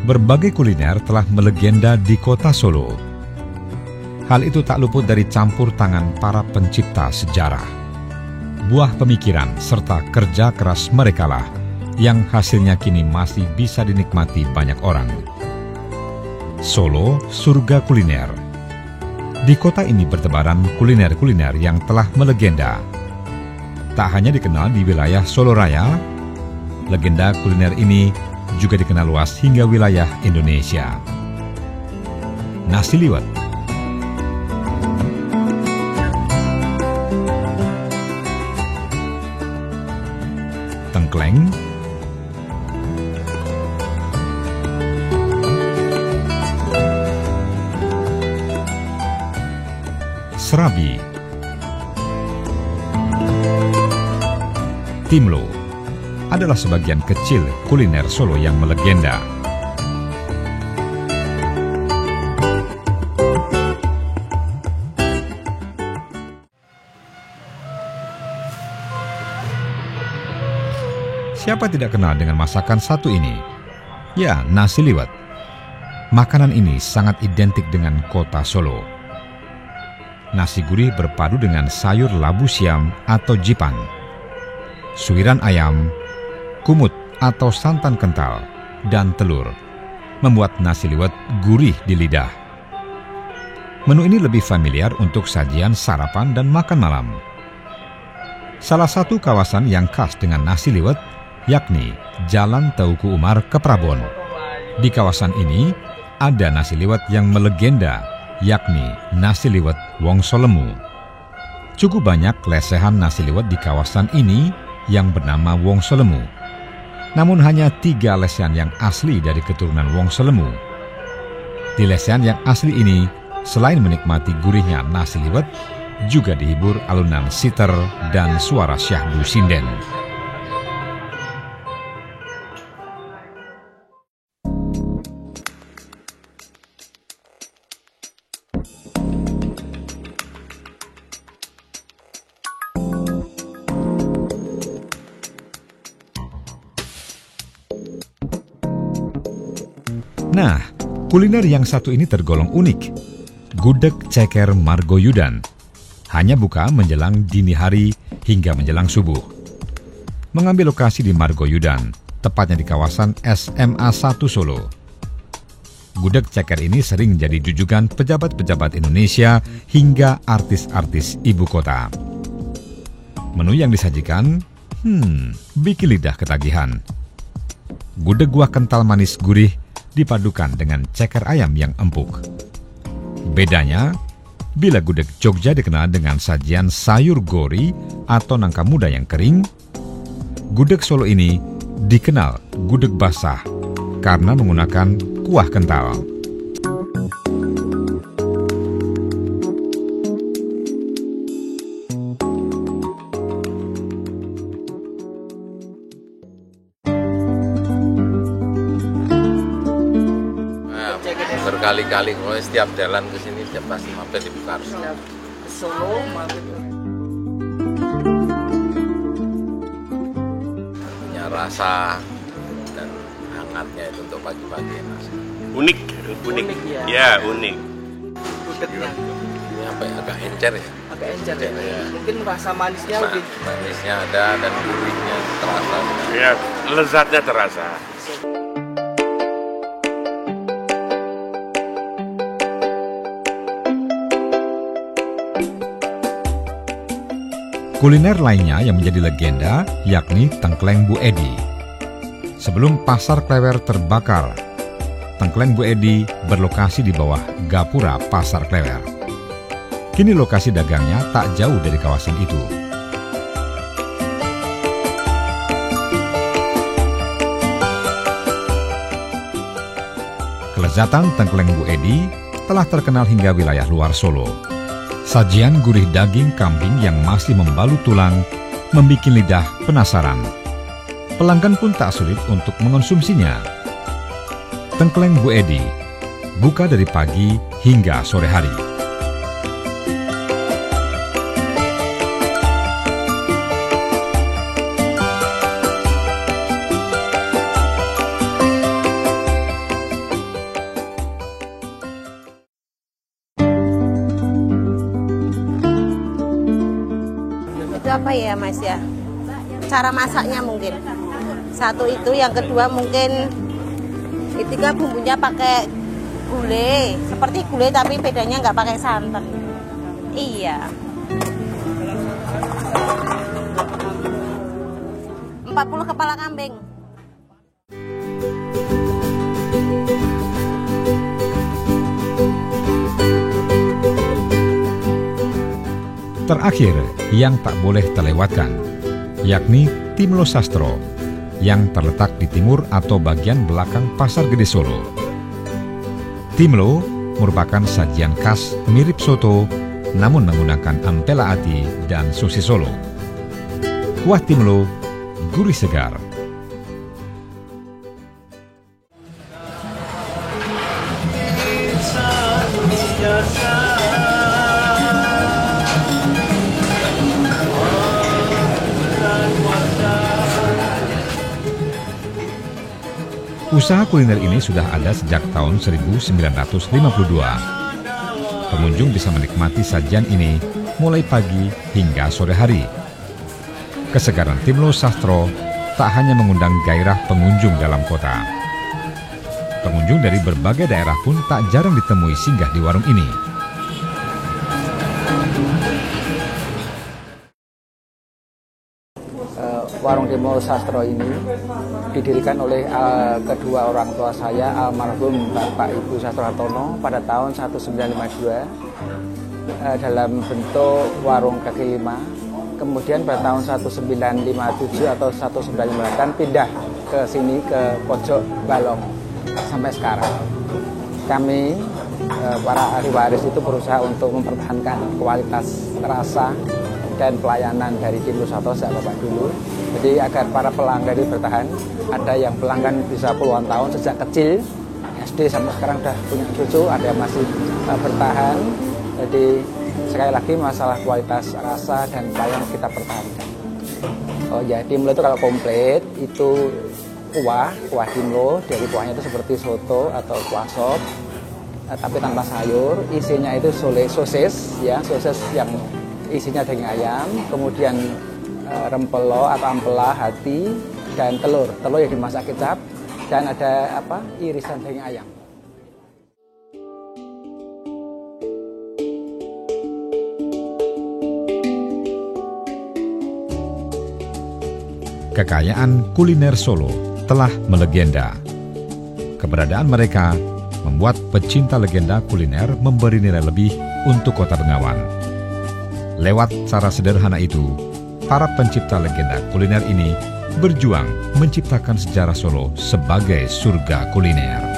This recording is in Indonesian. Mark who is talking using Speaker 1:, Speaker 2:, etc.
Speaker 1: berbagai kuliner telah melegenda di kota Solo. Hal itu tak luput dari campur tangan para pencipta sejarah. Buah pemikiran serta kerja keras merekalah yang hasilnya kini masih bisa dinikmati banyak orang. Solo, surga kuliner. Di kota ini bertebaran kuliner-kuliner yang telah melegenda. Tak hanya dikenal di wilayah Solo Raya, legenda kuliner ini juga dikenal luas hingga wilayah Indonesia. Nasi liwet. Tengkleng. Serabi. Timlo adalah sebagian kecil kuliner Solo yang melegenda. Siapa tidak kenal dengan masakan satu ini? Ya, nasi liwet. Makanan ini sangat identik dengan kota Solo. Nasi gurih berpadu dengan sayur labu siam atau jipan, suiran ayam, kumut atau santan kental, dan telur, membuat nasi liwet gurih di lidah. Menu ini lebih familiar untuk sajian sarapan dan makan malam. Salah satu kawasan yang khas dengan nasi liwet yakni Jalan Teuku Umar ke Prabon. Di kawasan ini ada nasi liwet yang melegenda, yakni nasi liwet Wongso Lemu. Cukup banyak lesehan nasi liwet di kawasan ini yang bernama Wongso Lemu. Namun hanya 3 lesehan yang asli dari keturunan Wongso Lemu. Di lesehan yang asli ini, selain menikmati gurihnya nasi liwet, juga dihibur alunan siter dan suara syahdu sinden. Nah, kuliner yang satu ini tergolong unik. Gudeg Ceker Margoyudan. Hanya buka menjelang dini hari hingga menjelang subuh. Mengambil lokasi di Margoyudan, tepatnya di kawasan SMA 1 Solo. Gudeg Ceker ini sering jadi jujukan pejabat-pejabat Indonesia hingga artis-artis ibu kota. Menu yang disajikan, bikin lidah ketagihan. Gudeg kuah kental manis gurih dipadukan dengan ceker ayam yang empuk. Bedanya, bila gudeg Jogja dikenal dengan sajian sayur gori atau nangka muda yang kering, gudeg Solo ini dikenal gudeg basah karena menggunakan kuah kental.
Speaker 2: Berkali-kali kalau setiap jalan ke sini pasti mampir di Bukarso.
Speaker 3: Solo mampir.
Speaker 2: Punya rasa dan hangatnya itu untuk pagi-pagi nasi.
Speaker 4: Unik.
Speaker 3: Ya.
Speaker 4: Ya, unik.
Speaker 3: Gudegnya
Speaker 2: Ini apa ya, agak encer ya?
Speaker 3: agak encer ya.
Speaker 2: Ya.
Speaker 3: Mungkin rasa manisnya lebih.
Speaker 2: Manisnya ada dan gurihnya terasa.
Speaker 4: Ya, lezatnya terasa.
Speaker 1: Kuliner lainnya yang menjadi legenda yakni Tengkleng Bu Edi. Sebelum Pasar Klewer terbakar, Tengkleng Bu Edi berlokasi di bawah gapura Pasar Klewer. Kini lokasi dagangnya tak jauh dari kawasan itu. Kelezatan Tengkleng Bu Edi telah terkenal hingga wilayah luar Solo. Sajian gurih daging kambing yang masih membalut tulang membuat lidah penasaran. Pelanggan pun tak sulit untuk mengonsumsinya. Tengkleng Bu Edi buka dari pagi hingga sore hari.
Speaker 5: apa ya Mas ya, cara masaknya mungkin. Satu itu, yang kedua mungkin ketiga bumbunya pakai gulai, seperti gulai tapi bedanya nggak pakai santan. Iya. 40 kepala kambing.
Speaker 1: Terakhir, yang tak boleh terlewatkan, yakni Timlo Sastro, yang terletak di timur atau bagian belakang Pasar Gede Solo. Timlo merupakan sajian khas mirip soto, namun menggunakan ampela ati dan sosis Solo. Kuah Timlo gurih segar. Usaha kuliner ini sudah ada sejak tahun 1952. Pengunjung bisa menikmati sajian ini mulai pagi hingga sore hari. Kesegaran Timlo Sastro tak hanya mengundang gairah pengunjung dalam kota. Pengunjung dari berbagai daerah pun tak jarang ditemui singgah di warung ini.
Speaker 6: Warung Timlo Sastro ini didirikan oleh kedua orang tua saya, almarhum Bapak Ibu Sastro Hartono pada tahun 1952 dalam bentuk warung kaki lima. Kemudian pada tahun 1957 atau 1958 pindah ke sini, ke pojok Balong sampai sekarang. Kami para ahli waris itu berusaha untuk mempertahankan kualitas rasa dan pelayanan dari Timlo Sastro sejak bapak dulu. Jadi agar para pelanggan itu bertahan, ada yang pelanggan bisa puluhan tahun sejak kecil, SD sampai sekarang sudah punya cucu, ada yang masih bertahan. Jadi sekali lagi masalah kualitas rasa dan pelayanan kita pertahankan. Oh ya, Timlo itu kalau komplit itu kuah Timlo, dari kuahnya itu seperti soto atau kuah sop, tapi tanpa sayur. Isinya itu sosis, ya, sosis yang isinya daging ayam, kemudian rempelo atau ampela, hati, dan telur yang dimasak kecap, dan ada irisan daging ayam.
Speaker 1: Kekayaan kuliner Solo telah melegenda. Keberadaan mereka membuat pecinta legenda kuliner memberi nilai lebih untuk Kota Bengawan. Lewat cara sederhana itu, para pencipta legenda kuliner ini berjuang menciptakan sejarah Solo sebagai surga kuliner.